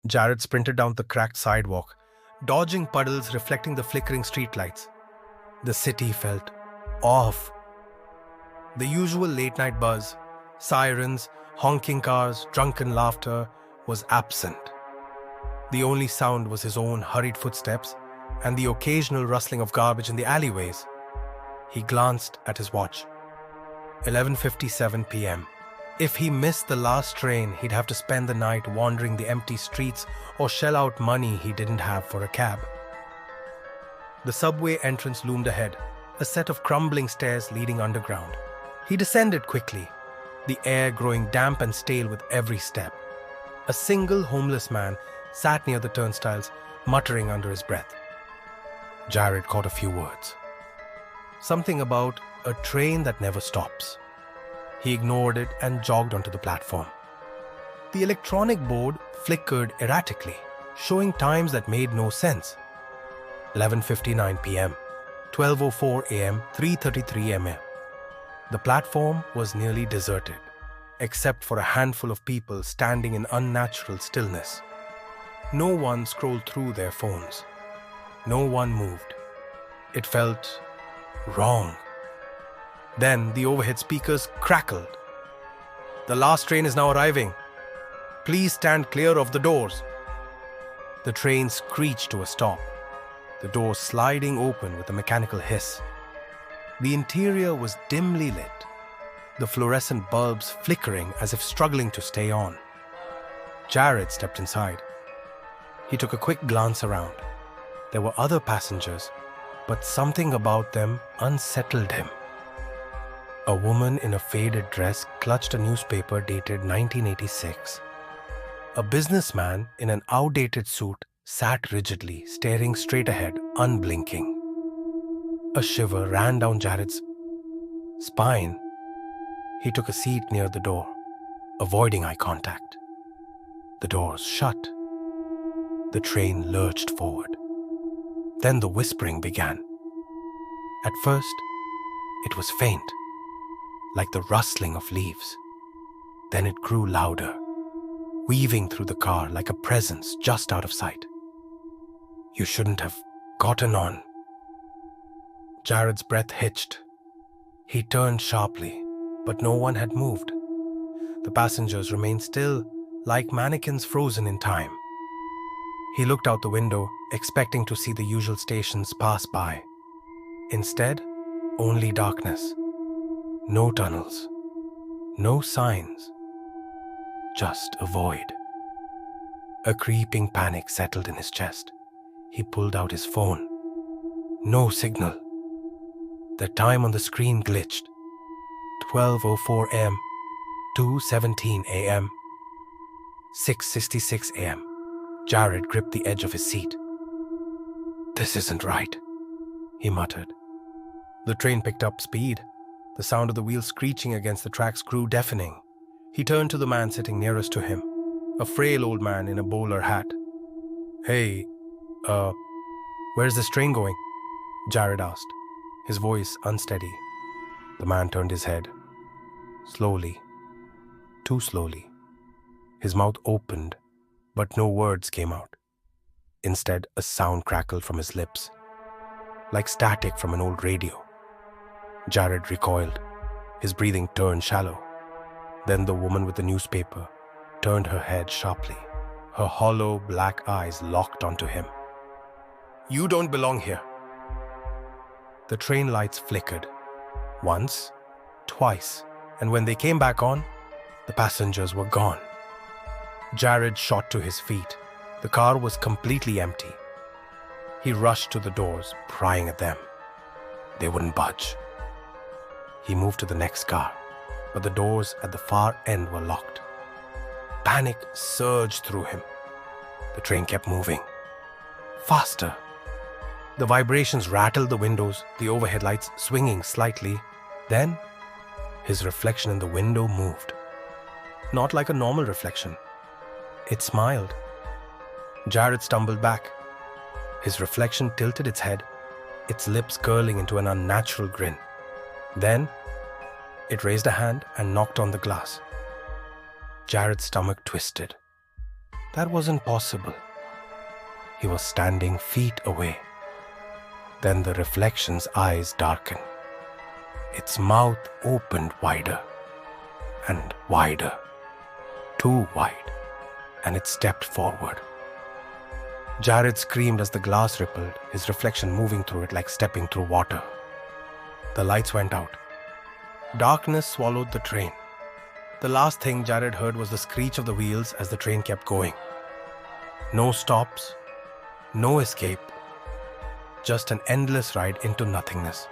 Jared sprinted down the cracked sidewalk, dodging puddles reflecting the flickering streetlights. The city felt off. The usual late-night buzz, sirens, honking cars, drunken laughter was absent. The only sound was his own hurried footsteps and the occasional rustling of garbage in the alleyways. He glanced at his watch. 11:57 p.m. If he missed the last train, he'd have to spend the night wandering the empty streets or shell out money he didn't have for a cab. The subway entrance loomed ahead, a set of crumbling stairs leading underground. He descended quickly, the air growing damp and stale with every step. A single homeless man sat near the turnstiles, muttering under his breath. Jared caught a few words. Something about a train that never stops. He ignored it and jogged onto the platform. The electronic board flickered erratically, showing times that made no sense. 11:59 p.m., 12:04 a.m., 3:33 a.m. The platform was nearly deserted, except for a handful of people standing in unnatural stillness. No one scrolled through their phones. No one moved. It felt wrong. Then the overhead speakers crackled. "The last train is now arriving. Please stand clear of the doors." The train screeched to a stop, the doors sliding open with a mechanical hiss. The interior was dimly lit, the fluorescent bulbs flickering as if struggling to stay on. Jared stepped inside. He took a quick glance around. There were other passengers, but something about them unsettled him. A woman in a faded dress clutched a newspaper dated 1986. A businessman in an outdated suit sat rigidly, staring straight ahead, unblinking. A shiver ran down Jared's spine. He took a seat near the door, avoiding eye contact. The doors shut. The train lurched forward. Then the whispering began. At first, it was faint, like the rustling of leaves. Then it grew louder, weaving through the car like a presence just out of sight. "You shouldn't have gotten on." Jared's breath hitched. He turned sharply, but no one had moved. The passengers remained still, like mannequins frozen in time. He looked out the window, expecting to see the usual stations pass by. Instead, only darkness. No tunnels. No signs. Just a void. A creeping panic settled in his chest. He pulled out his phone. No signal. The time on the screen glitched. 12:04 a.m., 2:17 a.m., 6:66 a.m. Jared gripped the edge of his seat. "This isn't right," he muttered. The train picked up speed. The sound of the wheels screeching against the tracks grew deafening. He turned to the man sitting nearest to him, a frail old man in a bowler hat. "Hey, where's this train going?" Jared asked, his voice unsteady. The man turned his head. Slowly. Too slowly. His mouth opened, but no words came out. Instead, a sound crackled from his lips, like static from an old radio. Jared recoiled. His breathing turned shallow. Then the woman with the newspaper turned her head sharply. Her hollow black eyes locked onto him. "You don't belong here." The train lights flickered. Once, twice, and when they came back on, the passengers were gone. Jared shot to his feet. The car was completely empty. He rushed to the doors, prying at them. They wouldn't budge. He moved to the next car, but the doors at the far end were locked. Panic surged through him. The train kept moving. Faster. The vibrations rattled the windows, the overhead lights swinging slightly. Then, his reflection in the window moved. Not like a normal reflection. It smiled. Jared stumbled back. His reflection tilted its head, its lips curling into an unnatural grin. Then, it raised a hand and knocked on the glass. Jared's stomach twisted. That wasn't possible. He was standing feet away. Then the reflection's eyes darkened. Its mouth opened wider and wider, too wide, and it stepped forward. Jared screamed as the glass rippled, his reflection moving through it like stepping through water. The lights went out. Darkness swallowed the train. The last thing Jared heard was the screech of the wheels as the train kept going. No stops, no escape, just an endless ride into nothingness.